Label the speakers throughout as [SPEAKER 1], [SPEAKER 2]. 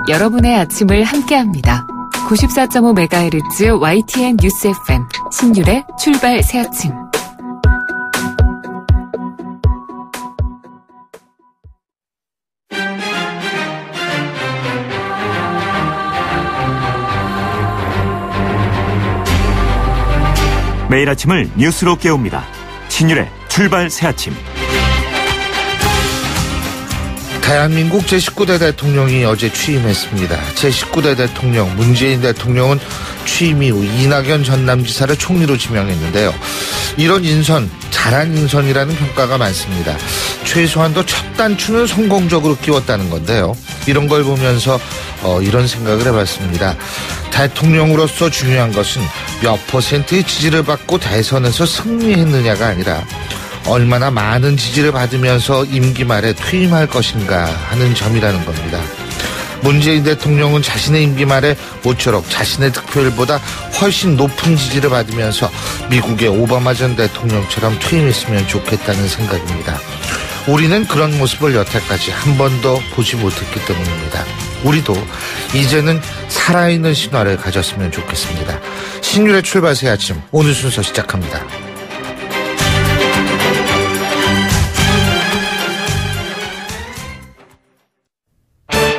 [SPEAKER 1] 여러분의 아침을 함께합니다. 94.5MHz YTN 뉴스 FM 신율의 출발 새 아침.
[SPEAKER 2] 매일 아침을 뉴스로 깨웁니다. 신율의 출발 새 아침.
[SPEAKER 3] 대한민국 제19대 대통령이 어제 취임했습니다. 제19대 대통령 문재인 대통령은 취임 이후 이낙연 전남지사를 총리로 지명했는데요. 이런 인선, 잘한 인선이라는 평가가 많습니다. 최소한도 첫 단추는 성공적으로 끼웠다는 건데요. 이런 걸 보면서 이런 생각을 해봤습니다. 대통령으로서 중요한 것은 몇 퍼센트의 지지를 받고 대선에서 승리했느냐가 아니라 얼마나 많은 지지를 받으면서 임기 말에 퇴임할 것인가 하는 점이라는 겁니다. 문재인 대통령은 자신의 임기 말에 모처럼 자신의 득표율보다 훨씬 높은 지지를 받으면서 미국의 오바마 전 대통령처럼 퇴임했으면 좋겠다는 생각입니다. 우리는 그런 모습을 여태까지 한 번도 보지 못했기 때문입니다. 우리도 이제는 살아있는 신화를 가졌으면 좋겠습니다. 신율의 출발 새 아침, 오늘 순서 시작합니다.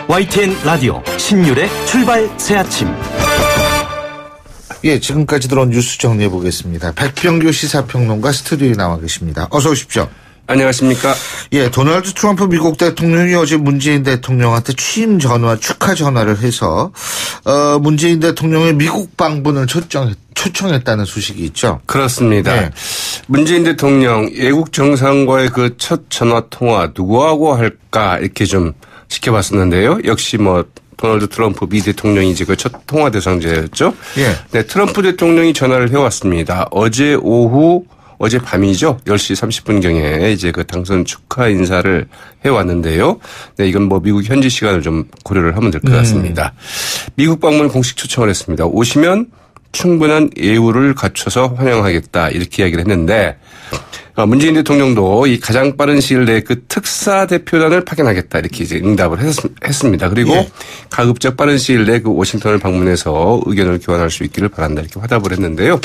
[SPEAKER 2] YTN 라디오 신율의 출발 새 아침.
[SPEAKER 3] 예, 지금까지 들어온 뉴스 정리해 보겠습니다. 백병규 시사평론가 스튜디오에 나와 계십니다. 어서 오십시오.
[SPEAKER 4] 안녕하십니까.
[SPEAKER 3] 예, 도널드 트럼프 미국 대통령이 어제 문재인 대통령한테 취임 전화, 축하 전화를 해서 문재인 대통령의 미국 방문을 초청했다는 소식이 있죠.
[SPEAKER 4] 그렇습니다. 네. 문재인 대통령 외국 정상과의 그 첫 전화 통화 누구하고 할까 이렇게 좀 지켜봤었는데요. 역시 도널드 트럼프 미 대통령이 이제 그 첫 통화 대상자였죠.
[SPEAKER 3] 예.
[SPEAKER 4] 네, 트럼프 대통령이 전화를 해왔습니다. 어제 밤이죠. 10시 30분경에 이제 그 당선 축하 인사를 해왔는데요. 네, 이건 미국 현지 시간을 좀 고려를 하면 될 것 같습니다. 미국 방문을 공식 초청을 했습니다. 오시면 충분한 예우를 갖춰서 환영하겠다 이렇게 이야기를 했는데 문재인 대통령도 이 가장 빠른 시일 내에 그 특사 대표단을 파견하겠다 이렇게 이제 응답을 했습니다. 그리고
[SPEAKER 3] 예.
[SPEAKER 4] 가급적 빠른 시일 내에 그 워싱턴을 방문해서 의견을 교환할 수 있기를 바란다 이렇게 화답을 했는데요.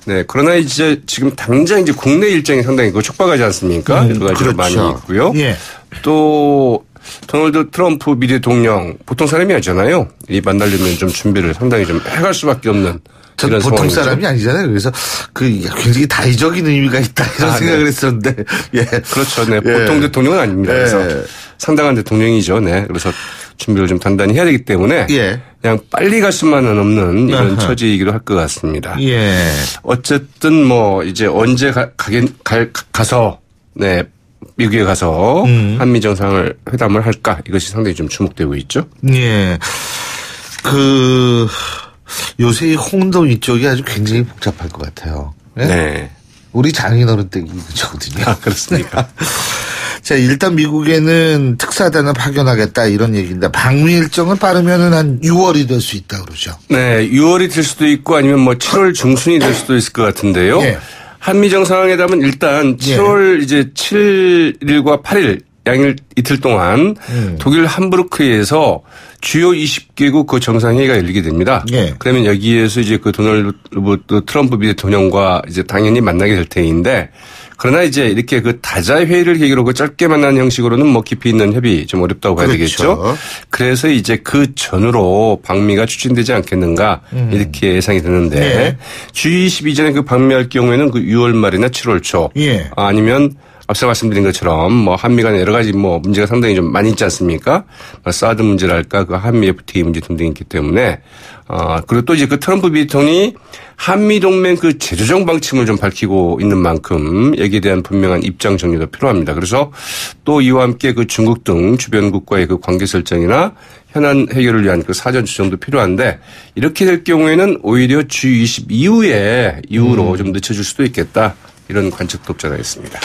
[SPEAKER 4] 네, 그러나 이제 지금 당장 이제 국내 일정이 상당히 촉박하지 않습니까? 여러 가지로
[SPEAKER 3] 그렇죠.
[SPEAKER 4] 많이 있고요.
[SPEAKER 3] 예.
[SPEAKER 4] 또 도널드 트럼프 미 대통령 보통 사람이 아니잖아요. 이 만나려면 좀 준비를 상당히 좀 해갈 수밖에 없는.
[SPEAKER 3] 전 보통 사람이 아니잖아요. 그래서 굉장히 다의적인 의미가 있다 이런 생각을 했었는데. 예.
[SPEAKER 4] 그렇죠. 네.
[SPEAKER 3] 예.
[SPEAKER 4] 보통 대통령은 아닙니다. 그래서 상당한 대통령이죠. 네. 그래서 준비를 좀 단단히 해야 되기 때문에 그냥 빨리 갈 수만은 없는 이런 처지이기도 할 것 같습니다.
[SPEAKER 3] 예.
[SPEAKER 4] 어쨌든 이제 언제 가서 네. 미국에 가서 한미 정상을 회담을 할까 이것이 상당히 좀 주목되고 있죠.
[SPEAKER 3] 예. 요새 이 홍도 이쪽이 아주 굉장히 복잡할 것 같아요. 네.
[SPEAKER 4] 네.
[SPEAKER 3] 우리 장인어른 댁이 그거거든요.
[SPEAKER 4] 아, 그렇습니까?
[SPEAKER 3] 자, 일단 미국에는 특사단을 파견하겠다 이런 얘기인데 방미 일정은 빠르면은 한 6월이 될 수 있다 그러죠.
[SPEAKER 4] 네. 6월이 될 수도 있고 아니면 7월 중순이 될 수도 있을 것 같은데요. 예. 한미 정상회담은 일단 7월 이제 7일과 8일 양일 이틀 동안 독일 함부르크에서 주요 20개국 그 정상회의가 열리게 됩니다.
[SPEAKER 3] 예.
[SPEAKER 4] 그러면 여기에서 이제 그 도널드 트럼프 미 대통령과 이제 당연히 만나게 될 테인데 그러나 이제 이렇게 그 다자 회의를 계기로 그 짧게 만난 형식으로는 깊이 있는 협의 좀 어렵다고 봐야 되겠죠. 그래서 이제 그 전으로 방미가 추진되지 않겠는가 이렇게 예상이 되는데
[SPEAKER 3] 네.
[SPEAKER 4] G20 이전에 그 방미할 경우에는 그 6월 말이나 7월 초 아니면 앞서 말씀드린 것처럼 한미 간에 여러 가지 문제가 상당히 좀 많이 있지 않습니까? 사드 문제랄까 그 한미 FTA 문제 등등이 있기 때문에 그리고 또 이제 그 트럼프 대통령이 한미 동맹 그 재조정 방침을 좀 밝히고 있는 만큼 여기에 대한 분명한 입장 정리도 필요합니다. 그래서 또 이와 함께 그 중국 등 주변국과의 그 관계 설정이나 현안 해결을 위한 그 사전 조정도 필요한데 이렇게 될 경우에는 오히려 G20 이후로 좀 늦춰질 수도 있겠다 이런 관측도 없지 않아 있습니다.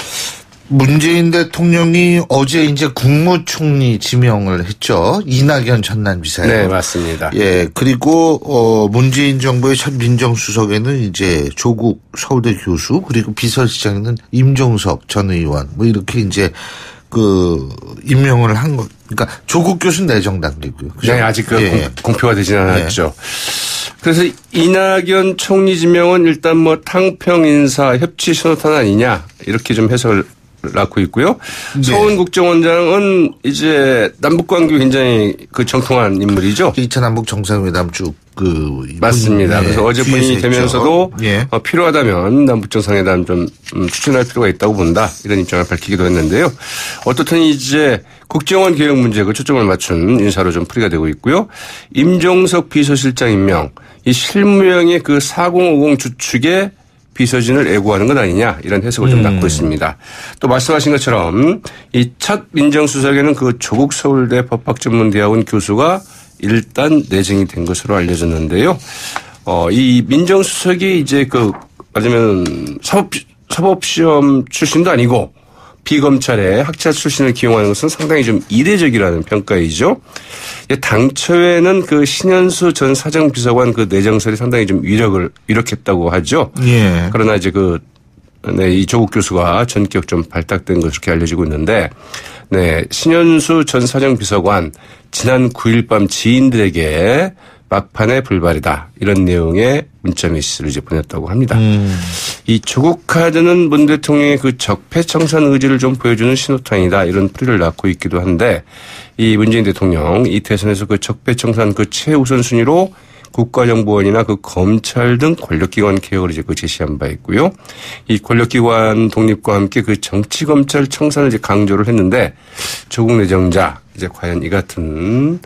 [SPEAKER 3] 문재인 대통령이 어제 이제 국무총리 지명을 했죠. 이낙연 전남지사요.
[SPEAKER 4] 네, 맞습니다.
[SPEAKER 3] 예, 그리고 문재인 정부의 첫 민정수석에는 이제 조국 서울대 교수 그리고 비서실장에는 임종석 전 의원 이렇게 이제 임명을 한 거. 그러니까 조국 교수는 내정 단계고요. 그죠?
[SPEAKER 4] 네, 아직 공표가 되지는 않았죠. 그래서 이낙연 총리 지명은 일단 뭐 탕평 인사 협치 신호탄 아니냐 이렇게 좀 해석을 낳고 있고요. 네. 서훈 국정원장은 이제 남북관계 굉장히 정통한 인물이죠.
[SPEAKER 3] 2차 남북 정상회담 쭉
[SPEAKER 4] 맞습니다. 그래서 어제 본인이 되면서도 필요하다면 남북 정상회담 좀 추진할 필요가 있다고 본다 이런 입장을 밝히기도 했는데요. 어떻든 이제 국정원 개혁 문제에 초점을 맞춘 인사로 좀 풀이가 되고 있고요. 임종석 비서실장 임명, 이 실무형의 4050 주축에 비서진을 애고하는 것 아니냐 이런 해석을 좀 낳고 있습니다. 또 말씀하신 것처럼 이 첫 민정수석에는 조국 서울대 법학전문대학원 교수가 일단 내정이 된 것으로 알려졌는데요. 이 민정수석이 이제 말하자면 사법시험 출신도 아니고 비검찰의 학자 출신을 기용하는 것은 상당히 좀 이례적이라는 평가이죠. 당초에는 신현수 전 사정비서관 내정설이 상당히 좀 유력했다고 하죠. 예. 그러나 이제 이 조국 교수가 전격 좀 발탁된 것으로 이렇게 알려지고 있는데, 신현수 전 사정비서관 지난 9일 밤 지인들에게 막판에 불발이다 이런 내용의 문자 메시지를 이제 보냈다고 합니다. 이 조국 카드는 문 대통령의 적폐청산 의지를 좀 보여주는 신호탄이다 이런 풀이를 낳고 있기도 한데, 이 문재인 대통령 이 대선에서 적폐청산 최우선 순위로 국가정보원이나 검찰 등 권력기관 개혁을 이제 제시한 바 있고요. 이 권력기관 독립과 함께 정치검찰 청산을 이제 강조를 했는데, 조국 내정자 이제 과연 이 같은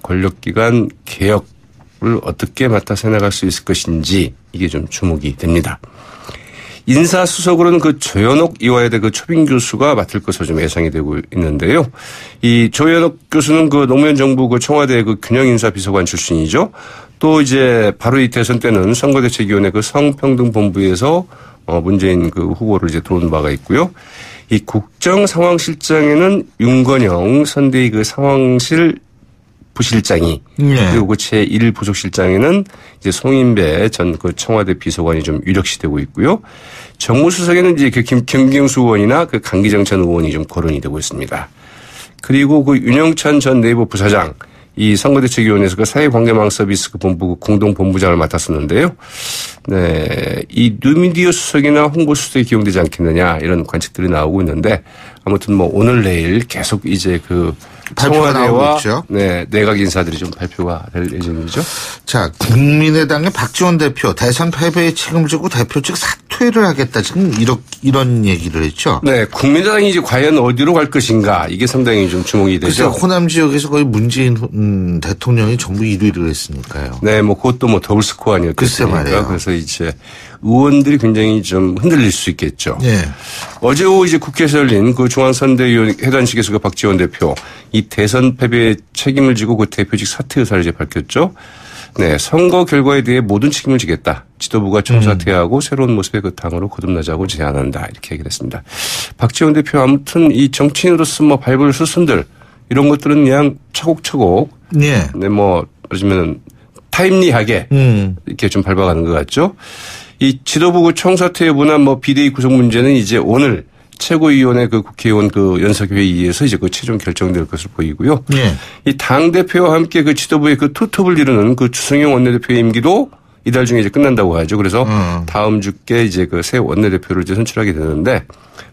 [SPEAKER 4] 권력기관 개혁을 어떻게 맡아서 해나갈 수 있을 것인지 이게 좀 주목이 됩니다. 인사수석으로는 조현옥 이화여대 초빙 교수가 맡을 것으로 좀 예상이 되고 있는데요. 이 조현옥 교수는 노무현 정부 청와대 균형인사비서관 출신이죠. 또 이제 바로 이 대선 때는 선거대책위원회 성평등본부에서 문재인 후보를 이제 도운 바가 있고요. 이 국정상황실장에는 윤건영 선대위 상황실 부실장이, 그리고 제1 부속실장에는 이제 송인배 전 청와대 비서관이 좀 유력시되고 있고요. 정무수석에는 이제 김경수 의원이나 강기정 전 의원이 좀 거론이 되고 있습니다. 그리고 윤영찬 전 네이버 부사장, 이 선거대책위원회에서 사회관계망 서비스 본부 공동본부장을 맡았었는데요. 이 뉴미디어 수석이나 홍보수석에 기용되지 않겠느냐 이런 관측들이 나오고 있는데, 아무튼 오늘 내일 계속 이제
[SPEAKER 3] 발표가 나오고 있죠.
[SPEAKER 4] 내각 인사들이 좀 발표가 될 예정이죠.
[SPEAKER 3] 자, 국민의당의 박지원 대표 대선 패배에 책임을 지고 대표직 사퇴를 하겠다 지금 이런 얘기를 했죠. 네,
[SPEAKER 4] 국민의당이 이제 과연 어디로 갈 것인가 이게 상당히 좀 주목이 되죠.
[SPEAKER 3] 그래서 호남 지역에서 거의 문재인 대통령이 정부 1위를 했으니까요.
[SPEAKER 4] 네, 그것도 더블 스코어 아니었겠습니까? 그래서 이제 의원들이 굉장히 좀 흔들릴 수 있겠죠. 네. 어제 오후 이제 국회에서 열린 중앙선대위원 회단식에서 박지원 대표 이 대선 패배에 책임을 지고 대표직 사퇴 의사를 이제 밝혔죠. 선거 결과에 대해 모든 책임을 지겠다. 지도부가 총사퇴하고 새로운 모습의 당으로 거듭나자고 제안한다. 이렇게 얘기를 했습니다. 박지원 대표 아무튼 이 정치인으로서 밟을 수순들 이런 것들은 그냥 차곡차곡 말하자면 타임리하게 이렇게 좀 밟아가는 것 같죠. 이 지도부 총사퇴 여부나 비대위 구성 문제는 이제 오늘 최고위원회 국회의원 연석회의에서 이제 최종 결정될 것을 보이고요. 이 당대표와 함께 지도부의 투톱을 이루는 주승용 원내대표의 임기도 이달 중에 이제 끝난다고 하죠. 그래서 다음 주께 이제 새 원내대표를 이제 선출하게 되는데,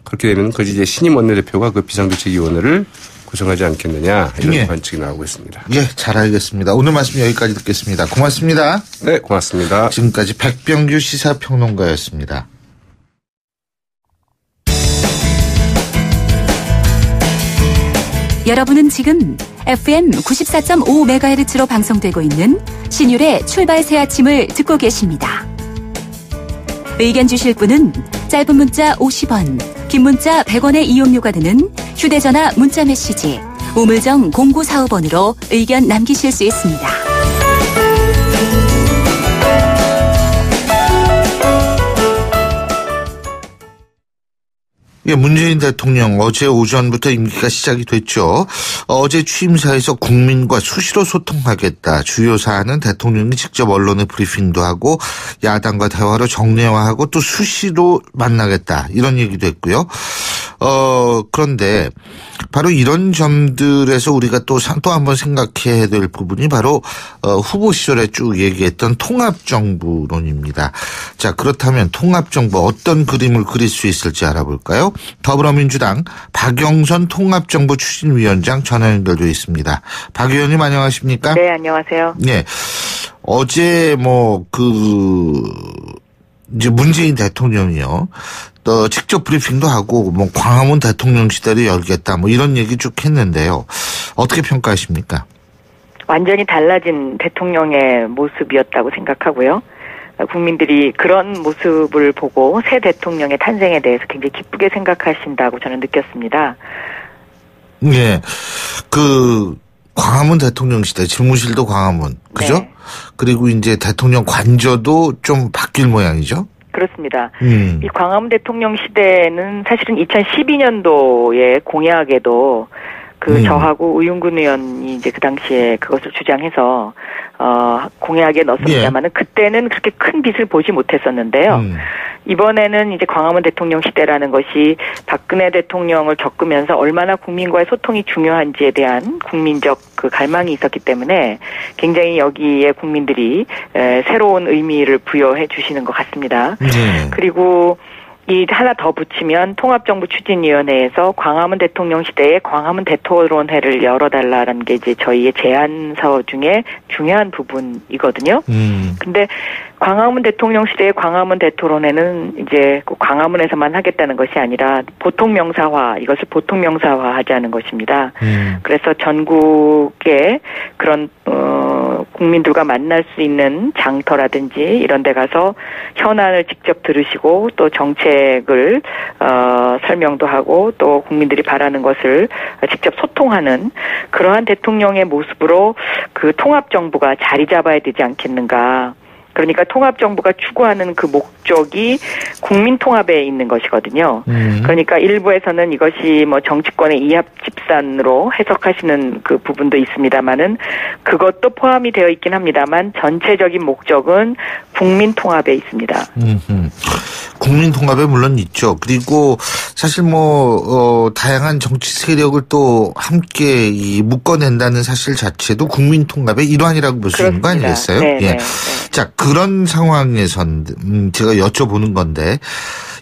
[SPEAKER 4] 그렇게 되면 이제 신임 원내대표가 비상대책위원회를 구성하지 않겠느냐 이런 관측이 나오고 있습니다.
[SPEAKER 3] 잘 알겠습니다. 오늘 말씀 여기까지 듣겠습니다. 고맙습니다.
[SPEAKER 4] 네, 고맙습니다.
[SPEAKER 3] 지금까지 백병규 시사평론가였습니다.
[SPEAKER 1] 여러분은 지금 FM 94.5MHz로 방송되고 있는 신율의 출발 새 아침을 듣고 계십니다. 의견 주실 분은 짧은 문자 50원, 긴 문자 100원의 이용료가 드는 휴대전화 문자 메시지 우물정 0945번으로 의견 남기실 수 있습니다.
[SPEAKER 3] 문재인 대통령 어제 오전부터 임기가 시작이 됐죠. 어제 취임사에서 국민과 수시로 소통하겠다. 주요 사안은 대통령이 직접 언론에 브리핑도 하고 야당과 대화로 정례화하고 또 수시로 만나겠다. 이런 얘기도 했고요. 그런데 바로 이런 점들에서 우리가 또 한 번 생각해야 될 부분이 바로 후보 시절에 쭉 얘기했던 통합정부론입니다. 자, 그렇다면 통합정부 어떤 그림을 그릴 수 있을지 알아볼까요? 더불어민주당 박영선 통합정부 추진위원장 전화 연결돼 있습니다. 박 의원님 안녕하십니까?
[SPEAKER 5] 네, 안녕하세요.
[SPEAKER 3] 네. 어제 이제 문재인 대통령이요. 또 직접 브리핑도 하고 광화문 대통령 시대를 열겠다 이런 얘기 쭉 했는데요. 어떻게 평가하십니까?
[SPEAKER 5] 완전히 달라진 대통령의 모습이었다고 생각하고요. 국민들이 그런 모습을 보고 새 대통령의 탄생에 대해서 굉장히 기쁘게 생각하신다고 저는 느꼈습니다.
[SPEAKER 3] 네. 광화문 대통령 시대, 집무실도 광화문, 그죠?
[SPEAKER 5] 네.
[SPEAKER 3] 그리고 이제 대통령 관저도 좀 바뀔 모양이죠?
[SPEAKER 5] 그렇습니다. 이 광화문 대통령 시대는 사실은 2012년도에 공약에도 저하고 우윤근 의원이 이제 그 당시에 그것을 주장해서 공약에 넣었습니다만은 그때는 그렇게 큰 빛을 보지 못했었는데요. 이번에는 이제 광화문 대통령 시대라는 것이 박근혜 대통령을 겪으면서 얼마나 국민과의 소통이 중요한지에 대한 국민적 갈망이 있었기 때문에 굉장히 여기에 국민들이 새로운 의미를 부여해 주시는 것 같습니다. 그리고 하나 더 붙이면 통합정부 추진위원회에서 광화문 대통령 시대에 광화문 대토론회를 열어달라는 게 이제 저희의 제안서 중에 중요한 부분이거든요. 근데 광화문 대통령 시대의 광화문 대토론회는 이제 꼭 광화문에서만 하겠다는 것이 아니라 이것을 보통 명사화하자는 것입니다. 그래서 전국의 그런 국민들과 만날 수 있는 장터라든지 이런 데 가서 현안을 직접 들으시고 또 정책을 설명도 하고 또 국민들이 바라는 것을 직접 소통하는 그러한 대통령의 모습으로 통합정부가 자리 잡아야 되지 않겠는가. 그러니까 통합정부가 추구하는 그 목적이 국민 통합에 있는 것이거든요. 그러니까 일부에서는 이것이 정치권의 이합 집산으로 해석하시는 그 부분도 있습니다만은 그것도 포함이 되어 있긴 합니다만 전체적인 목적은 국민 통합에 있습니다.
[SPEAKER 3] 국민 통합에 물론 있죠. 그리고 사실 다양한 정치 세력을 또 함께 묶어낸다는 사실 자체도 국민 통합의 일환이라고 볼 수 있는 거 아니겠어요?
[SPEAKER 5] 네,
[SPEAKER 3] 예.
[SPEAKER 5] 네.
[SPEAKER 3] 자, 그런 상황에선 제가 여쭤보는 건데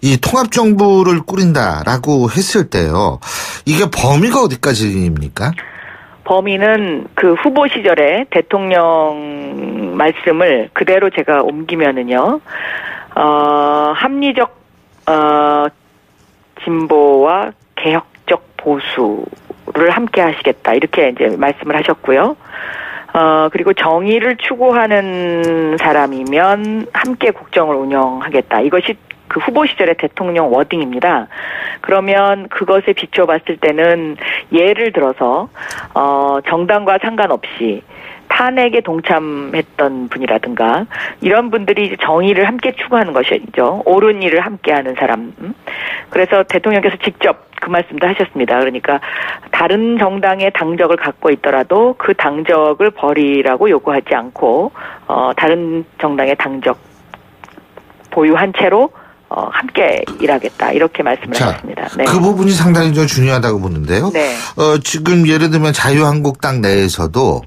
[SPEAKER 3] 이 통합정부를 꾸린다라고 했을 때요. 이게 범위가 어디까지입니까?
[SPEAKER 5] 범위는 후보 시절에 대통령 말씀을 그대로 제가 옮기면은요. 합리적 진보와 개혁적 보수를 함께 하시겠다. 이렇게 이제 말씀을 하셨고요. 그리고 정의를 추구하는 사람이면 함께 국정을 운영하겠다. 이것이 후보 시절의 대통령 워딩입니다. 그러면 그것에 비춰봤을 때는 예를 들어서 정당과 상관없이 탄핵에 동참했던 분이라든가 이런 분들이 이제 정의를 함께 추구하는 것이죠. 옳은 일을 함께하는 사람. 그래서 대통령께서 직접 그 말씀도 하셨습니다. 그러니까 다른 정당의 당적을 갖고 있더라도 그 당적을 버리라고 요구하지 않고 다른 정당의 당적 보유한 채로 함께 일하겠다 이렇게 말씀을 하셨습니다. 네.
[SPEAKER 3] 그 부분이 상당히 좀 중요하다고 보는데요.
[SPEAKER 5] 네.
[SPEAKER 3] 지금 예를 들면 자유한국당 내에서도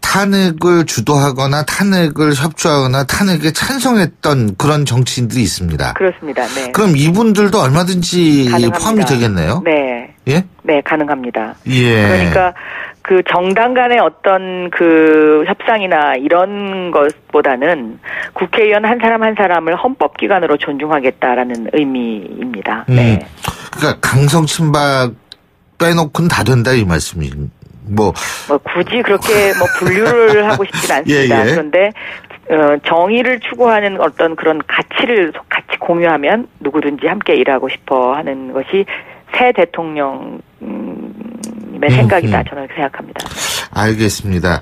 [SPEAKER 3] 탄핵을 주도하거나 탄핵을 협조하거나 탄핵에 찬성했던 그런 정치인들이 있습니다.
[SPEAKER 5] 그렇습니다. 네.
[SPEAKER 3] 그럼 이분들도 얼마든지
[SPEAKER 5] 가능합니다.
[SPEAKER 3] 포함이 되겠네요.
[SPEAKER 5] 네.
[SPEAKER 3] 예?
[SPEAKER 5] 네, 가능합니다.
[SPEAKER 3] 예.
[SPEAKER 5] 그러니까 정당 간의 어떤 협상이나 이런 것보다는 국회의원 한 사람 한 사람을 헌법기관으로 존중하겠다라는 의미입니다. 네.
[SPEAKER 3] 그러니까 강성 친박 빼놓고는 다 된다 이 말씀이.
[SPEAKER 5] 굳이 그렇게 분류를 하고 싶진 않습니다.
[SPEAKER 3] 예.
[SPEAKER 5] 그런데 정의를 추구하는 어떤 그런 가치를 같이 공유하면 누구든지 함께 일하고 싶어 하는 것이 새 대통령의 생각이다. 저는 그렇게 생각합니다.
[SPEAKER 3] 알겠습니다.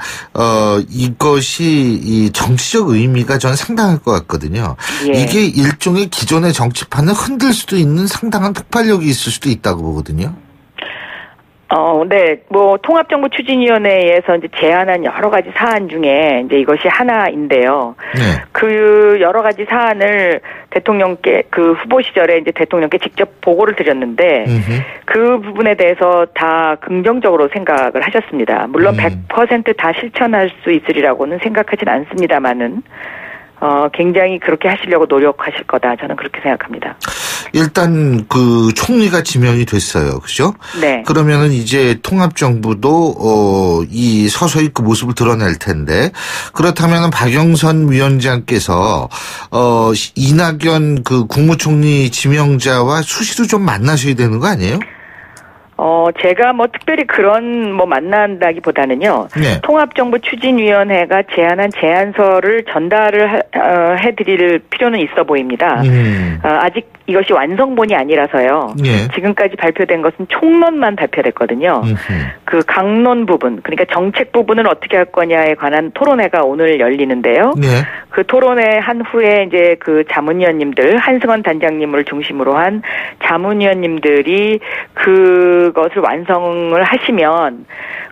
[SPEAKER 3] 이것이 이 정치적 의미가 저는 상당할 것 같거든요.
[SPEAKER 5] 예.
[SPEAKER 3] 이게 일종의 기존의 정치판을 흔들 수도 있는 상당한 폭발력이 있을 수도 있다고 보거든요.
[SPEAKER 5] 네. 통합정부추진위원회에서 이제 제안한 여러 가지 사안 중에 이제 이것이 하나인데요. 네. 그 여러 가지 사안을 대통령께 그 후보 시절에 이제 대통령께 직접 보고를 드렸는데 그 부분에 대해서 다 긍정적으로 생각을 하셨습니다. 물론 100% 다 실천할 수 있으리라고는 생각하진 않습니다만은 굉장히 그렇게 하시려고 노력하실 거다. 저는 그렇게 생각합니다.
[SPEAKER 3] 일단 그 총리가 지명이 됐어요. 그죠?
[SPEAKER 5] 네.
[SPEAKER 3] 그러면은 이제 통합정부도 이 서서히 그 모습을 드러낼 텐데 그렇다면은 박영선 위원장께서 이낙연 그 국무총리 지명자와 수시로 좀 만나셔야 되는 거 아니에요?
[SPEAKER 5] 제가 특별히 그런 만난다기보다는요.
[SPEAKER 3] 네.
[SPEAKER 5] 통합정부추진위원회가 제안한 제안서를 전달을 해드릴 필요는 있어 보입니다. 아직 이것이 완성본이 아니라서요.
[SPEAKER 3] 네.
[SPEAKER 5] 지금까지 발표된 것은 총론만 발표됐거든요. 그 강론 부분, 그러니까 정책 부분을 어떻게 할 거냐에 관한 토론회가 오늘 열리는데요.
[SPEAKER 3] 네.
[SPEAKER 5] 그 토론회 한 후에 이제 그 자문위원님들, 한승원 단장님을 중심으로 한 자문위원님들이 그것을 완성을 하시면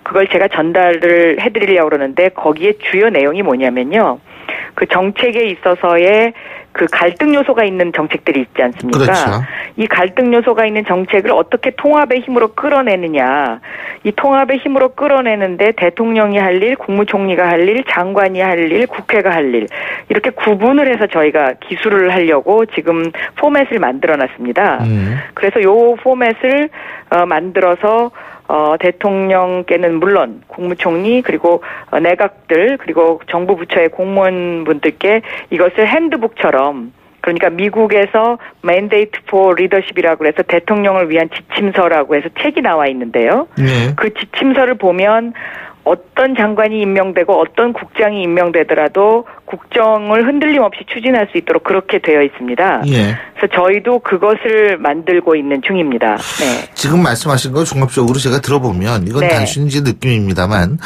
[SPEAKER 5] 그걸 제가 전달을 해드리려고 그러는데 거기에 주요 내용이 뭐냐면요. 그 정책에 있어서의 그 갈등 요소가 있는 정책들이 있지 않습니까?
[SPEAKER 3] 그렇죠.
[SPEAKER 5] 이 갈등 요소가 있는 정책을 어떻게 통합의 힘으로 끌어내느냐. 이 통합의 힘으로 끌어내는데 대통령이 할 일, 국무총리가 할 일, 장관이 할 일, 국회가 할 일. 이렇게 구분을 해서 저희가 기술을 하려고 지금 포맷을 만들어놨습니다. 그래서 요 포맷을 만들어서 대통령께는 물론 국무총리 그리고 내각들 그리고 정부 부처의 공무원분들께 이것을 핸드북처럼 그러니까 미국에서 Mandate for Leadership이라고 해서 대통령을 위한 지침서라고 해서 책이 나와 있는데요.
[SPEAKER 3] 네.
[SPEAKER 5] 그 지침서를 보면 어떤 장관이 임명되고 어떤 국장이 임명되더라도 국정을 흔들림 없이 추진할 수 있도록 그렇게 되어 있습니다.
[SPEAKER 3] 예.
[SPEAKER 5] 그래서 저희도 그것을 만들고 있는 중입니다. 네.
[SPEAKER 3] 지금 말씀하신 거 종합적으로 제가 들어보면 이건
[SPEAKER 5] 네.
[SPEAKER 3] 단순히 제 느낌입니다만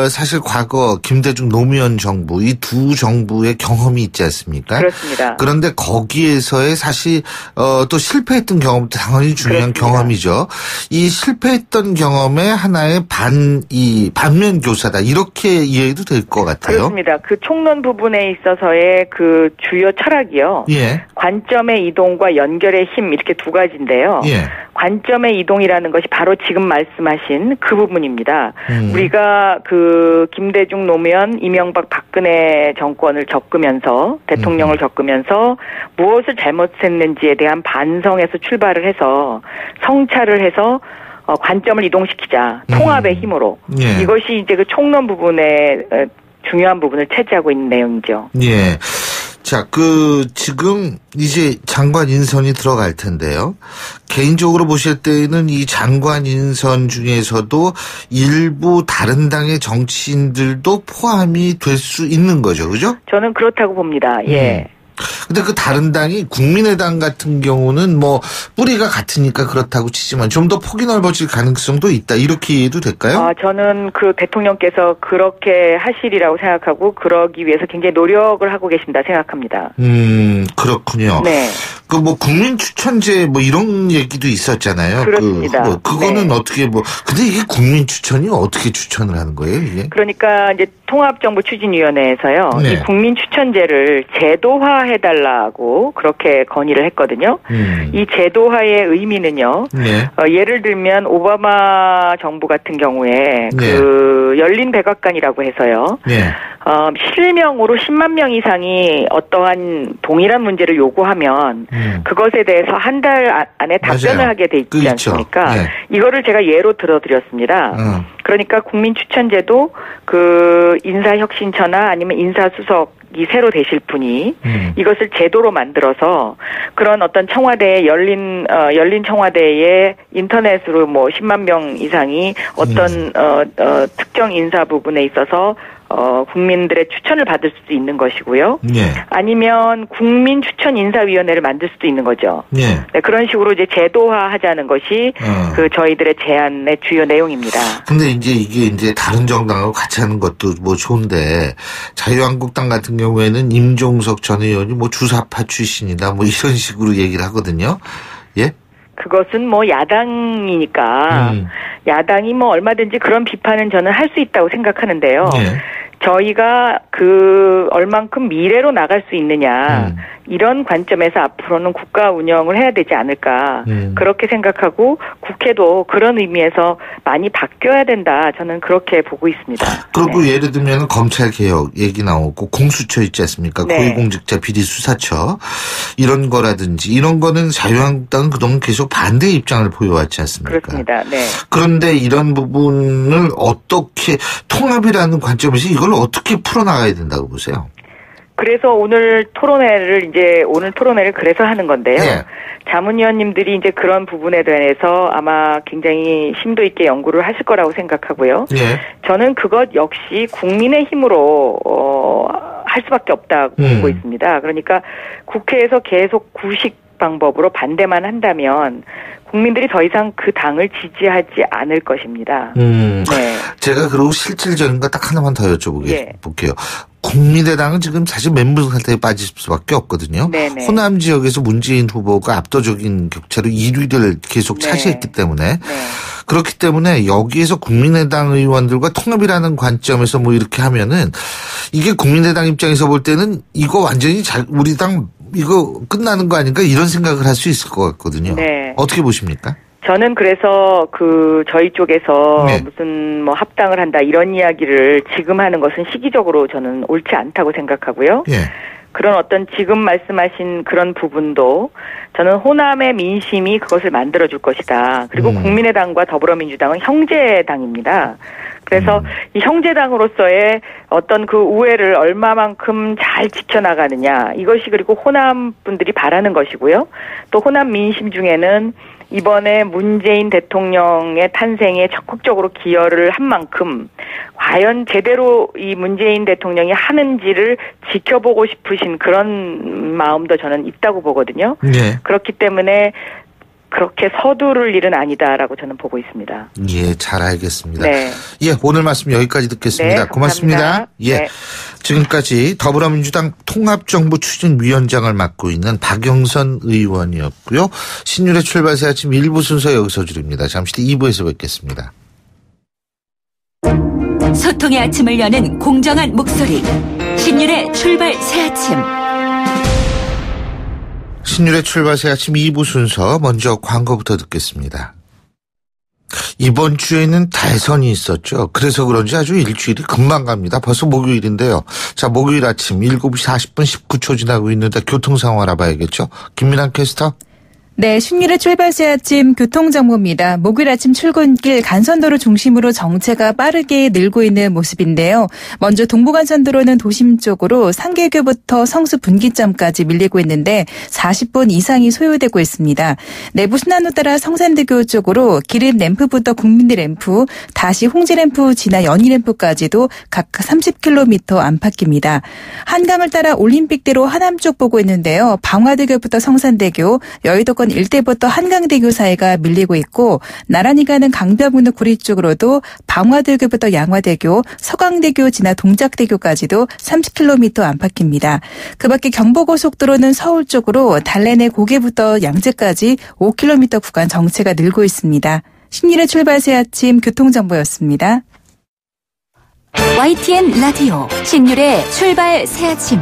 [SPEAKER 3] 사실 과거 김대중 노무현 정부 이 두 정부의 경험이 있지 않습니까?
[SPEAKER 5] 그렇습니다.
[SPEAKER 3] 그런데 거기에서의 사실 또 실패했던 경험도 당연히 중요한
[SPEAKER 5] 그렇습니다.
[SPEAKER 3] 경험이죠. 이 실패했던 경험의 하나의 반면 교사다 이렇게 이해해도 될 것 같아요.
[SPEAKER 5] 그렇습니다. 그 총론 부분에 있어서의 그 주요 철학이요.
[SPEAKER 3] 예.
[SPEAKER 5] 관점의 이동과 연결의 힘 이렇게 두 가지인데요.
[SPEAKER 3] 예.
[SPEAKER 5] 관점의 이동이라는 것이 바로 지금 말씀하신 그 부분입니다. 우리가 그 김대중 노무현 이명박 박근혜 정권을 겪으면서 대통령을 겪으면서 무엇을 잘못했는지에 대한 반성에서 출발을 해서 성찰을 해서 관점을 이동시키자. 통합의 힘으로.
[SPEAKER 3] 예.
[SPEAKER 5] 이것이 이제 그 총론 부분의 중요한 부분을 차지하고 있는 내용이죠.
[SPEAKER 3] 예. 자, 지금 이제 장관 인선이 들어갈 텐데요. 개인적으로 보실 때는 이 장관 인선 중에서도 일부 다른 당의 정치인들도 포함이 될 수 있는 거죠. 그죠?
[SPEAKER 5] 저는 그렇다고 봅니다. 예.
[SPEAKER 3] 근데 그 다른 당이 국민의당 같은 경우는 뿌리가 같으니까 그렇다고 치지만 좀 더 폭이 넓어질 가능성도 있다. 이렇게 이해도 될까요?
[SPEAKER 5] 저는 그 대통령께서 그렇게 하시리라고 생각하고 그러기 위해서 굉장히 노력을 하고 계신다 생각합니다.
[SPEAKER 3] 그렇군요.
[SPEAKER 5] 네.
[SPEAKER 3] 국민 추천제 이런 얘기도 있었잖아요.
[SPEAKER 5] 그렇습니다.
[SPEAKER 3] 그거는
[SPEAKER 5] 네.
[SPEAKER 3] 어떻게 근데 이게 국민 추천이 어떻게 추천을 하는 거예요, 이게?
[SPEAKER 5] 그러니까 이제 통합정부추진위원회에서요.
[SPEAKER 3] 네.
[SPEAKER 5] 이 국민 추천제를 제도화해달라고 그렇게 건의를 했거든요. 이 제도화의 의미는요.
[SPEAKER 3] 네.
[SPEAKER 5] 예를 들면 오바마 정부 같은 경우에
[SPEAKER 3] 네.
[SPEAKER 5] 그 열린 백악관이라고 해서요.
[SPEAKER 3] 네.
[SPEAKER 5] 실명으로 10만 명 이상이 어떠한 동일한 문제를 요구하면 그것에 대해서 한 달 안에 답변을
[SPEAKER 3] 맞아요.
[SPEAKER 5] 하게 돼 있지 않습니까?
[SPEAKER 3] 네.
[SPEAKER 5] 이거를 제가 예로 들어드렸습니다. 그러니까 국민추천제도 그 인사혁신처나 아니면 인사수석이 새로 되실 분이 이것을 제도로 만들어서 그런 어떤 청와대의 열린 청와대의 인터넷으로 10만 명 이상이 어떤 특정 인사 부분에 있어서 국민들의 추천을 받을 수도 있는 것이고요.
[SPEAKER 3] 예.
[SPEAKER 5] 아니면 국민추천인사위원회를 만들 수도 있는 거죠.
[SPEAKER 3] 예.
[SPEAKER 5] 네, 그런 식으로 이제 제도화하자는 것이 그 저희들의 제안의 주요 내용입니다.
[SPEAKER 3] 근데 이게 다른 정당하고 같이 하는 것도 좋은데 자유한국당 같은 경우에는 임종석 전 의원이 주사파 출신이다 이런 식으로 얘기를 하거든요. 예?
[SPEAKER 5] 그것은 야당이니까 야당이 뭐 얼마든지 그런 비판은 저는 할 수 있다고 생각하는데요. 네. 저희가 얼만큼 미래로 나갈 수 있느냐 이런 관점에서 앞으로는 국가 운영을 해야 되지 않을까 그렇게 생각하고 국회도 그런 의미에서 많이 바뀌어야 된다. 저는 그렇게 보고 있습니다.
[SPEAKER 3] 그리고 네. 예를 들면 검찰 개혁 얘기 나오고 공수처 있지 않습니까? 네. 고위공직자 비리 수사처 이런 거라든지 이런 거는 자유한국당은 그동안 계속 반대 입장을 보여왔지 않습니까?
[SPEAKER 5] 그렇습니다. 네.
[SPEAKER 3] 그런데 이런 부분을 어떻게 통합이라는 관점에서 이걸 어떻게 풀어나가야 된다고 보세요?
[SPEAKER 5] 그래서 오늘 토론회를 그래서 하는 건데요. 네. 자문위원님들이 이제 그런 부분에 대해서 아마 굉장히 심도 있게 연구를 하실 거라고 생각하고요. 네. 저는 그것 역시 국민의 힘으로 할 수밖에 없다고 보고 있습니다. 그러니까 국회에서 계속 구식 방법으로 반대만 한다면 국민들이 더 이상 그 당을 지지하지 않을 것입니다. 네.
[SPEAKER 3] 제가 그리고 실질적인 거 딱 하나만 더 여쭤볼게요. 국민의당은 지금 사실 멘붕 상태에 빠질 수밖에 없거든요. 네네. 호남 지역에서 문재인 후보가 압도적인 격차로 1위를 계속 차지했기 때문에 그렇기 때문에 여기에서 국민의당 의원들과 통합이라는 관점에서 뭐 이렇게 하면은 이게 국민의당 입장에서 볼 때는 이거 완전히 우리 당 이거 끝나는 거 아닌가 이런 생각을 할 수 있을 것 같거든요. 네. 어떻게 보십니까?
[SPEAKER 5] 저는 그래서 저희 쪽에서 무슨 뭐 합당을 한다 이런 이야기를 지금 하는 것은 시기적으로 저는 옳지 않다고 생각하고요. 그런 어떤 지금 말씀하신 그런 부분도 저는 호남의 민심이 그것을 만들어줄 것이다. 그리고 국민의당과 더불어민주당은 형제당입니다. 그래서 이 형제당으로서의 어떤 그 우애를 얼마만큼 잘 지켜나가느냐 이것이 그리고 호남 분들이 바라는 것이고요. 또 호남 민심 중에는 이번에 문재인 대통령의 탄생에 적극적으로 기여를 한 만큼 과연 제대로 이 문재인 대통령이 하는지를 지켜보고 싶으신 그런 마음도 저는 있다고 보거든요. 네. 그렇기 때문에 그렇게 서두를 일은 아니다라고 저는 보고 있습니다.
[SPEAKER 3] 예, 잘 알겠습니다. 네. 예, 오늘 말씀 여기까지 듣겠습니다. 네, 고맙습니다. 예. 네. 지금까지 더불어민주당 통합정부추진위원장을 맡고 있는 박영선 의원이었고요. 신율의 출발새 아침 1부 순서 여기서 줄입니다. 잠시 뒤 2부에서 뵙겠습니다.
[SPEAKER 1] 소통의 아침을 여는 공정한 목소리. 신율의 출발새 아침.
[SPEAKER 3] 신율의 출발새 아침 2부 순서 먼저 광고부터 듣겠습니다. 이번 주에는 대선이 있었죠. 그래서 그런지 아주 일주일이 금방 갑니다. 벌써 목요일인데요. 자, 목요일 아침 7시 40분 19초 지나고 있는데 교통 상황 알아봐야겠죠. 김민환 캐스터.
[SPEAKER 6] 네, 신율의 출발새 아침 교통정보입니다. 목요일 아침 출근길 간선도로 중심으로 정체가 빠르게 늘고 있는 모습인데요. 먼저 동부간선도로는 도심 쪽으로 상계교부터 성수 분기점까지 밀리고 있는데 40분 이상이 소요되고 있습니다. 내부 순환로 따라 성산대교 쪽으로 기름 램프부터 국민대 램프, 다시 홍지 램프 지나 연희 램프까지도 각각 30km 안팎입니다. 한강을 따라 올림픽대로 하남 쪽 보고 있는데요. 방화대교부터 성산대교, 여의도권 일대부터 한강대교 사이가 밀리고 있고 나란히 가는 강변북로 구리 쪽으로도 방화대교부터 양화대교, 서강대교 지나 동작대교까지도 30km 안팎입니다. 그 밖에 경부고속도로는 서울 쪽으로 달래내 고개부터 양재까지 5km 구간 정체가 늘고 있습니다. 신율의 출발새 아침 교통정보였습니다.
[SPEAKER 1] YTN 라디오 신율의 출발새 아침.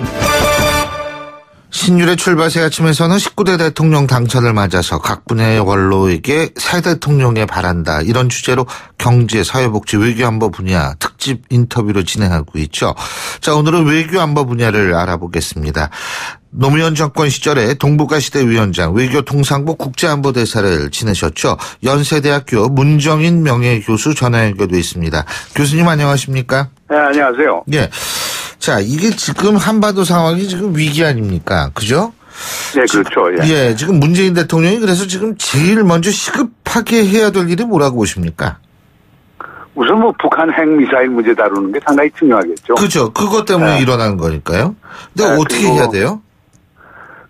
[SPEAKER 3] 신율의 출발새 아침에서는 19대 대통령 당선을 맞아서 각 분야의 원로에게 새 대통령에 바란다. 이런 주제로 경제, 사회복지, 외교안보 분야 특집 인터뷰를 진행하고 있죠. 자, 오늘은 외교안보 분야를 알아보겠습니다. 노무현 정권 시절에 동북아시대 위원장, 외교통상부 국제안보대사를 지내셨죠. 연세대학교 문정인 명예교수 전화 연결돼 있습니다. 교수님 안녕하십니까?
[SPEAKER 7] 네, 안녕하세요.
[SPEAKER 3] 예. 자, 이게 지금 한반도 상황이 지금 위기 아닙니까? 그죠?
[SPEAKER 7] 네, 그렇죠. 예.
[SPEAKER 3] 예, 지금 문재인 대통령이 그래서 지금 제일 먼저 시급하게 해야 될 일이 뭐라고 보십니까?
[SPEAKER 7] 우선 뭐 북한 핵미사일 문제 다루는 게 상당히 중요하겠죠.
[SPEAKER 3] 그렇죠. 그것 때문에 네. 일어난 거니까요. 근데 네, 어떻게 해야 돼요?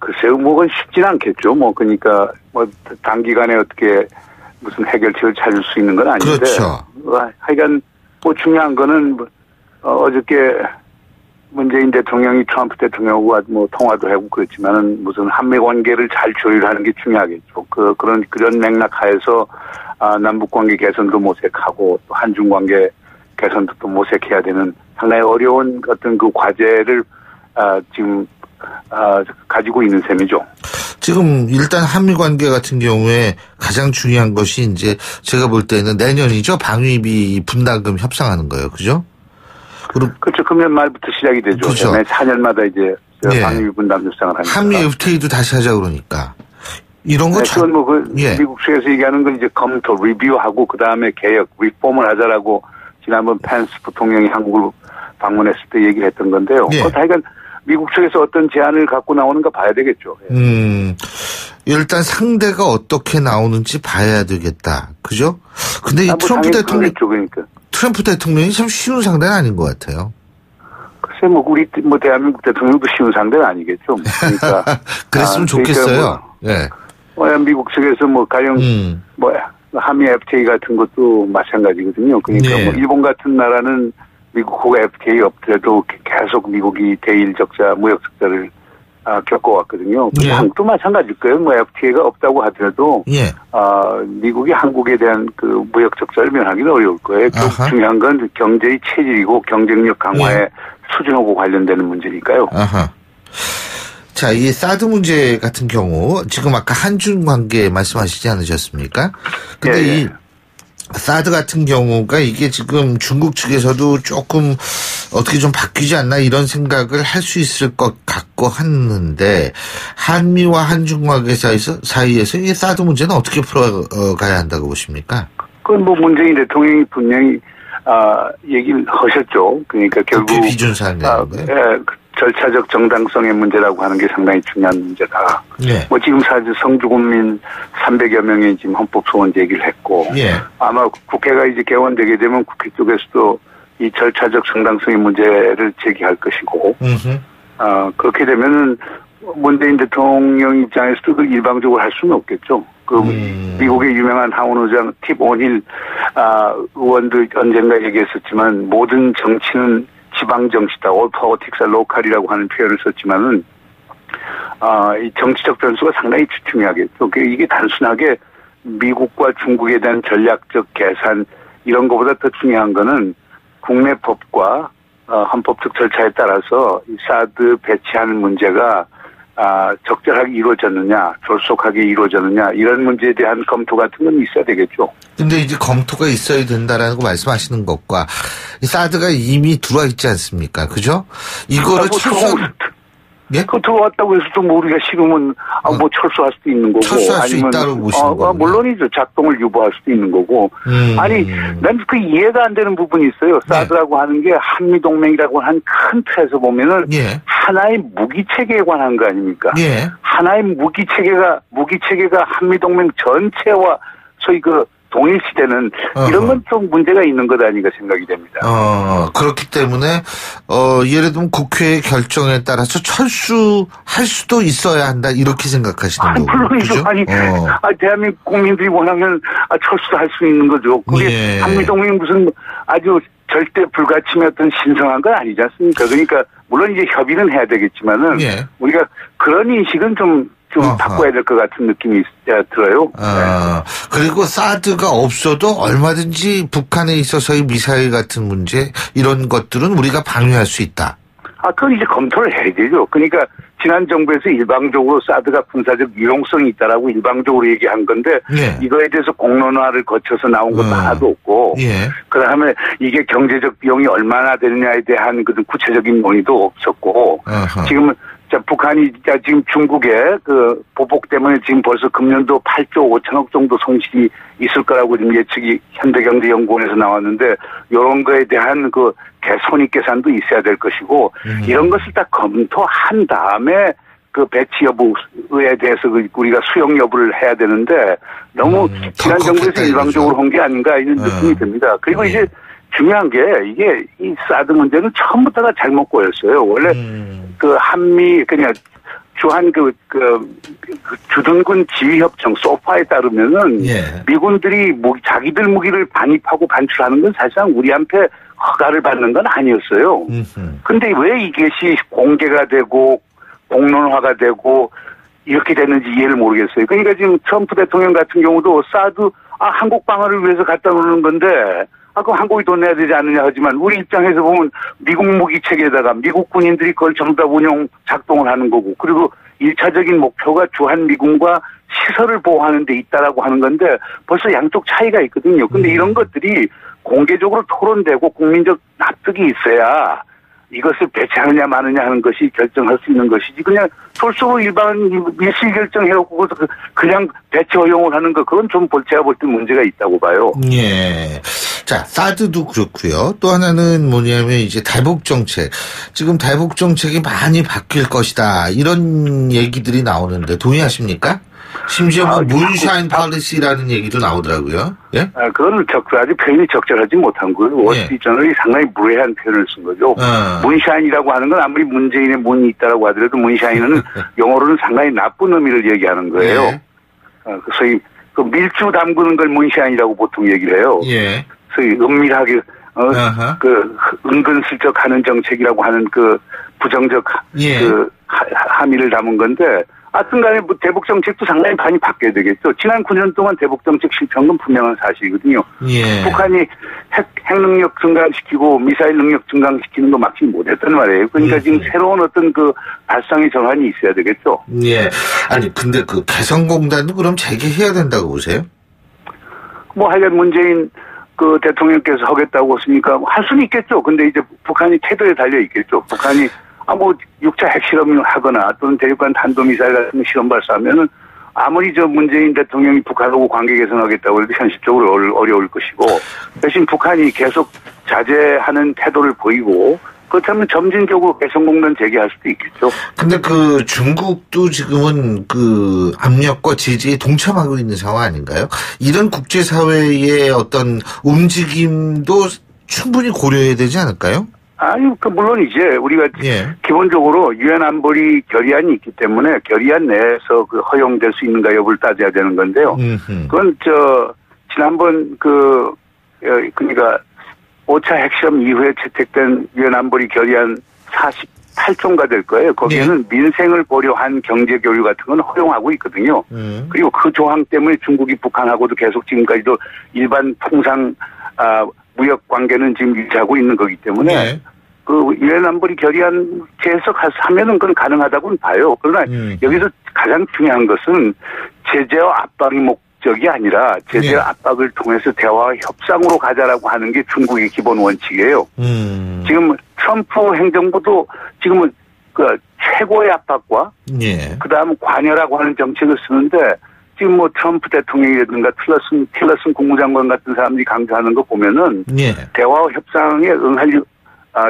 [SPEAKER 7] 글쎄요, 뭐 그건 쉽진 않겠죠. 뭐 그러니까 뭐 단기간에 어떻게 무슨 해결책을 찾을 수 있는 건 아닌데.
[SPEAKER 3] 그렇죠.
[SPEAKER 7] 하여간 뭐 중요한 거는 어저께 문재인 대통령이 트럼프 대통령과 뭐 통화도 하고 그랬지만은 무슨 한미 관계를 잘 조율하는 게 중요하겠죠. 그런 맥락 하에서 남북 관계 개선도 모색하고 또 한중 관계 개선도 또 모색해야 되는 상당히 어려운 어떤 그 과제를 지금 가지고 있는 셈이죠.
[SPEAKER 3] 지금 일단 한미 관계 같은 경우에 가장 중요한 것이 이제 제가 볼 때는 내년이죠. 방위비 분담금 협상하는 거예요. 그죠?
[SPEAKER 7] 그렇죠. 금년 말부터 시작이 되죠.
[SPEAKER 3] 그렇죠.
[SPEAKER 7] 4년마다 이제
[SPEAKER 3] 예.
[SPEAKER 7] 방위비 분담 협상을 하니까.
[SPEAKER 3] 한미 FTA도 다시 하자 그러니까. 이런 거
[SPEAKER 7] 그건 미국 측에서 얘기하는 건 이제 검토, 리뷰하고 그 다음에 개혁, 리폼을 하자라고 지난번 펜스 부통령이 한국을 방문했을 때 얘기를 했던 건데요.
[SPEAKER 3] 예.
[SPEAKER 7] 하여간 미국 측에서 어떤 제안을 갖고 나오는가 봐야 되겠죠.
[SPEAKER 3] 일단 상대가 어떻게 나오는지 봐야 되겠다. 그죠? 근데 이 트럼프 대통령,
[SPEAKER 7] 그러니까.
[SPEAKER 3] 트럼프 대통령이 참 쉬운 상대는 아닌 것 같아요.
[SPEAKER 7] 글쎄, 우리 대한민국 대통령도 쉬운 상대는 아니겠죠. 그러니까.
[SPEAKER 3] 그랬으면 좋겠어요. 예.
[SPEAKER 7] 미국 측에서 가령, 한미 FTA 같은 것도 마찬가지거든요. 그러니까
[SPEAKER 3] 네.
[SPEAKER 7] 일본 같은 나라는 미국하고 FTA 없더라도 계속 미국이 대일 적자, 무역 적자를 겪어왔거든요.
[SPEAKER 3] 예.
[SPEAKER 7] 한국도 마찬가지일 거예요. FTA가 없다고 하더라도
[SPEAKER 3] 예.
[SPEAKER 7] 미국이 한국에 대한 그 무역 적자를 면하기는 어려울 거예요. 중요한 건 경제의 체질이고 경쟁력 강화의
[SPEAKER 3] 예.
[SPEAKER 7] 수준하고 관련되는 문제니까요.
[SPEAKER 3] 아하. 자, 이 사드 문제 같은 경우 지금 아까 한중 관계 말씀하시지 않으셨습니까? 근데
[SPEAKER 7] 예.
[SPEAKER 3] 이 사드 같은 경우가 이게 지금 중국 측에서도 조금 어떻게 좀 바뀌지 않나 이런 생각을 할 수 있을 것 같고 하는데 한미와 한중 관계 사이에서 이 사드 문제는 어떻게 풀어가야 한다고 보십니까?
[SPEAKER 7] 그건 문재인 대통령이 분명히 얘기를 하셨죠. 그러니까 결국
[SPEAKER 3] 비준사항이라는 거예요.
[SPEAKER 7] 절차적 정당성의 문제라고 하는 게 상당히 중요한 문제다.
[SPEAKER 3] 예.
[SPEAKER 7] 지금 사실 성주국민 300여 명이 지금 헌법소원 제기를 했고,
[SPEAKER 3] 예.
[SPEAKER 7] 아마 국회가 이제 개원되게 되면 국회 쪽에서도 이 절차적 정당성의 문제를 제기할 것이고, 그렇게 되면은 문재인 대통령 입장에서도 그걸 일방적으로 할 수는 없겠죠. 미국의 유명한 하원 의장 팁 오닐 의원도 언젠가 얘기했었지만 모든 정치는 지방 정치다, all politics are local이라고 하는 표현을 썼지만은 이 정치적 변수가 상당히 중요하겠죠. 이게 단순하게 미국과 중국에 대한 전략적 계산 이런 것보다 더 중요한 거는 국내 법과 헌법적 절차에 따라서 이 사드 배치하는 문제가 적절하게 이루어졌느냐, 졸속하게 이루어졌느냐 이런 문제에 대한 검토 같은 건 있어야 되겠죠.
[SPEAKER 3] 근데 이제 검토가 있어야 된다라는 거 말씀하시는 것과 이 사드가 이미 들어와 있지 않습니까? 그죠? 이거를 예?
[SPEAKER 7] 그 들어왔다고 해서 또 우리가 싫으면 철수할 수도 있는 거고
[SPEAKER 3] 철수할 수 있다고 보시는 거군요.
[SPEAKER 7] 물론이죠. 작동을 유보할 수도 있는 거고. 아니 난 그 이해가 안 되는 부분이 있어요. 사드라고 하는 게 한미 동맹이라고 하는 큰 틀에서 보면은 하나의 무기 체계에 관한 거 아닙니까? 하나의 무기 체계가 한미 동맹 전체와 소위 동일 시대는 이런 건 좀 문제가 있는 것 아닌가 생각이 됩니다.
[SPEAKER 3] 그렇기 때문에 예를 들면 국회의 결정에 따라서 철수할 수도 있어야 한다 이렇게 생각하시는 거죠.
[SPEAKER 7] 물론이죠. 대한민국 국민들이 원하면 철수도 할 수 있는 거죠. 그게 한미동맹 무슨 아주 절대 불가침의 어떤 신성한 건 아니지 않습니까? 그러니까 물론 이제 협의는 해야 되겠지만은 우리가 그런 인식은 좀 바꿔야 될 것 같은 느낌이 들어요.
[SPEAKER 3] 그리고 사드가 없어도 얼마든지 북한에 있어서의 미사일 같은 문제 이런 것들은 우리가 방어할 수 있다.
[SPEAKER 7] 그건 이제 검토를 해야 되죠. 그러니까 지난 정부에서 일방적으로 사드가 군사적 유용성이 있다라고 일방적으로 얘기한 건데 이거에 대해서 공론화를 거쳐서 나온 것도 하나도 없고 그다음에 이게 경제적 비용이 얼마나 되느냐에 대한 그 구체적인 논의도 없었고 지금은 북한이 지금 중국의 그 보복 때문에 지금 벌써 금년도 8조 5천억 정도 손실이 있을 거라고 지금 예측이 현대경제연구원에서 나왔는데 이런 거에 대한 그 손익 계산도 있어야 될 것이고 이런 것을 다 검토한 다음에 그 배치 여부에 대해서 우리가 수용 여부를 해야 되는데 너무 지난 정부에서 일방적으로 한 게 아닌가 이런 느낌이 듭니다. 그리고 이제 중요한 게 이게 이 사드 문제는 처음부터가 잘못 꼬였어요. 원래 그 한미 그냥 주한 주둔군 지휘협정 소파에 따르면은 미군들이 자기들 무기를 반입하고 반출하는 건 사실상 우리한테 허가를 받는 건 아니었어요. 근데 왜 이것이 공개가 되고 공론화가 되고 이렇게 됐는지 이해를 모르겠어요. 그러니까 지금 트럼프 대통령 같은 경우도 사드 한국 방어를 위해서 갖다 놓는 건데 그럼 한국이 돈 내야 되지 않느냐 하지만 우리 입장에서 보면 미국 무기 체계에다가 미국 군인들이 그걸 전부 다 작동을 하는 거고 그리고 1차적인 목표가 주한미군과 시설을 보호하는 데 있다라고 하는 건데 벌써 양쪽 차이가 있거든요. 근데 이런 것들이 공개적으로 토론되고 국민적 납득이 있어야 이것을 배치하느냐 마느냐 하는 것이 결정할 수 있는 것이지 그냥 솔직히 일반 밀실 결정해놓고 그냥 배치 허용을 하는 거 그건 좀 제가 볼 때 문제가 있다고 봐요.
[SPEAKER 3] 예. 자, 사드도 그렇고요. 또 하나는 뭐냐면 이제 대북 정책. 지금 대북 정책이 많이 바뀔 것이다. 이런 얘기들이 나오는데 동의하십니까? 심지어 문샤인 팔리시라는 얘기도 나오더라고요. 예?
[SPEAKER 7] 그거는 아직 표현이 적절하지 못한 거예요. 월스트리트저널이 상당히 무례한 표현을 쓴 거죠. 문샤인이라고 하는 건 아무리 문재인의 문이 있다라고 하더라도 문샤인은 영어로는 상당히 나쁜 의미를 얘기하는 거예요. 소위 밀주 담그는 걸 문샤인이라고 보통 얘기를 해요. 소위 은밀하게 은근슬쩍 하는 정책이라고 하는 부정적 함의를 담은 건데 하여튼간에 대북 정책도 상당히 많이 바뀌어야 되겠죠. 지난 9년 동안 대북 정책 실패한 건 분명한 사실이거든요. 북한이 핵 능력 증강시키고 미사일 능력 증강시키는 거 막지 못했단 말이에요. 그러니까 지금 새로운 어떤 발상의 전환이 있어야 되겠죠.
[SPEAKER 3] 아니 근데 개성공단도 그럼 재개해야 된다고 보세요?
[SPEAKER 7] 하여간 문재인 대통령께서 하겠다고 했으니까 할 수는 있겠죠. 근데 이제 북한이 태도에 달려 있겠죠. 북한이 6차 핵실험을 하거나 또는 대륙간 탄도미사일 같은 실험 발사하면은 아무리 문재인 대통령이 북한하고 관계 개선하겠다고 해도 현실적으로 어려울 것이고 대신 북한이 계속 자제하는 태도를 보이고 그렇다면 점진적으로 개성공단 재개할 수도 있겠죠.
[SPEAKER 3] 근데 중국도 지금은 압력과 지지에 동참하고 있는 상황 아닌가요? 이런 국제사회의 어떤 움직임도 충분히 고려해야 되지 않을까요?
[SPEAKER 7] 물론 이제 우리가 기본적으로 유엔 안보리 결의안이 있기 때문에 결의안 내에서 허용될 수 있는가 여부를 따져야 되는 건데요. 그건 지난번 그러니까 5차 핵실험 이후에 채택된 유엔 안보리 결의안 48조인가 될 거예요. 거기에는 민생을 고려한 경제 교류 같은 건 허용하고 있거든요. 그리고 그 조항 때문에 중국이 북한하고도 계속 지금까지도 일반 통상 무역 관계는 지금 유지하고 있는 거기 때문에 유엔 안보리 결의안 재해석하면은 그건 가능하다고는 봐요. 그러나 여기서 가장 중요한 것은 제재와 압박이 목적이 아니라 제재와 압박을 통해서 대화와 협상으로 가자라고 하는 게 중국의 기본 원칙이에요. 지금 트럼프 행정부도 지금은 최고의 압박과 그다음 관여라고 하는 정책을 쓰는데 지금 트럼프 대통령이라든가 틸러슨 국무장관 같은 사람들이 강조하는 거 보면은 대화와 협상에 응할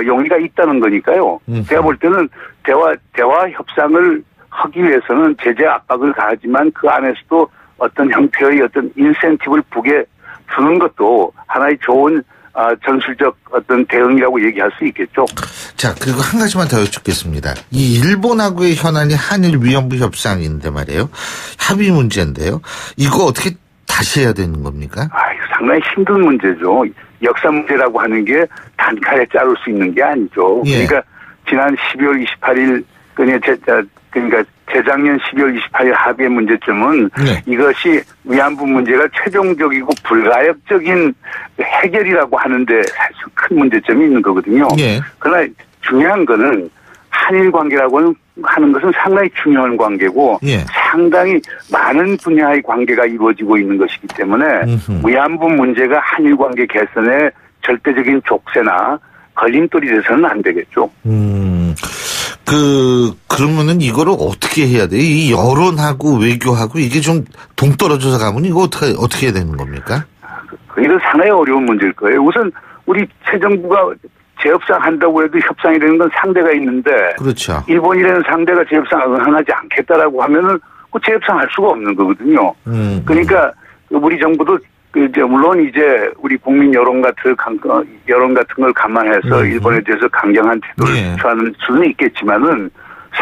[SPEAKER 7] 용의가 있다는 거니까요. 제가 볼 때는 대화 협상을 하기 위해서는 제재 압박을 가하지만 그 안에서도 어떤 형태의 어떤 인센티브를 북에 주는 것도 하나의 좋은 전술적 어떤 대응이라고 얘기할 수 있겠죠.
[SPEAKER 3] 자, 그리고 한 가지만 더 여쭙겠습니다. 이 일본하고의 현안이 한일 위안부 협상인데 말이에요. 합의 문제인데요. 이거 어떻게 다시 해야 되는 겁니까?
[SPEAKER 7] 상당히 힘든 문제죠. 역사 문제라고 하는 게 단칼에 자를 수 있는 게 아니죠. 그러니까 지난 12월 28일 그러니까 재작년 12월 28일 합의의 문제점은 이것이 위안부 문제가 최종적이고 불가역적인 해결이라고 하는데 사실 큰 문제점이 있는 거거든요. 그러나 중요한 거는 한일 관계라고 하는 것은 상당히 중요한 관계고 상당히 많은 분야의 관계가 이루어지고 있는 것이기 때문에 위안부 문제가 한일 관계 개선에 절대적인 족쇄나 걸림돌이 돼서는 안 되겠죠.
[SPEAKER 3] 그러면은 이거를 어떻게 해야 돼요? 이 여론하고 외교하고 이게 좀 동떨어져서 가면 이거 어떻게 해야 되는 겁니까?
[SPEAKER 7] 이건 상당히 어려운 문제일 거예요. 우선 우리 새 정부가 재협상 한다고 해도 협상이 되는 건 상대가 있는데. 그렇죠. 일본이라는 상대가 재협상 응하지 않겠다라고 하면은 그 재협상 할 수가 없는 거거든요. 그러니까 우리 정부도 물론 이제 우리 국민 여론 같은 걸 감안해서 일본에 대해서 강경한 태도를 취하는 수는 있겠지만은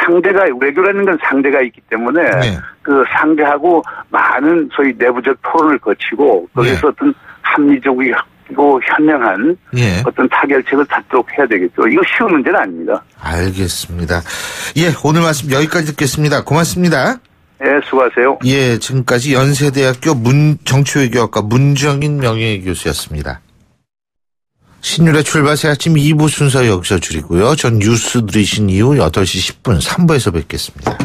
[SPEAKER 7] 상대가, 외교라는 건 상대가 있기 때문에 네. 그 상대하고 많은 소위 내부적 토론을 거치고 거기서 네. 어떤 합리적이고 현명한 예. 어떤 타결책을 찾도록 해야 되겠죠. 이거 쉬운 문제는 아닙니다.
[SPEAKER 3] 알겠습니다. 예, 오늘 말씀 여기까지 듣겠습니다. 고맙습니다.
[SPEAKER 7] 예, 수고하세요.
[SPEAKER 3] 예, 지금까지 연세대학교 정치외교학과 문정인 명예교수였습니다. 신율의 출발 새 아침 2부 순서 여기서 줄이고요. 전 뉴스 들으신 이후 8시 10분 3부에서 뵙겠습니다.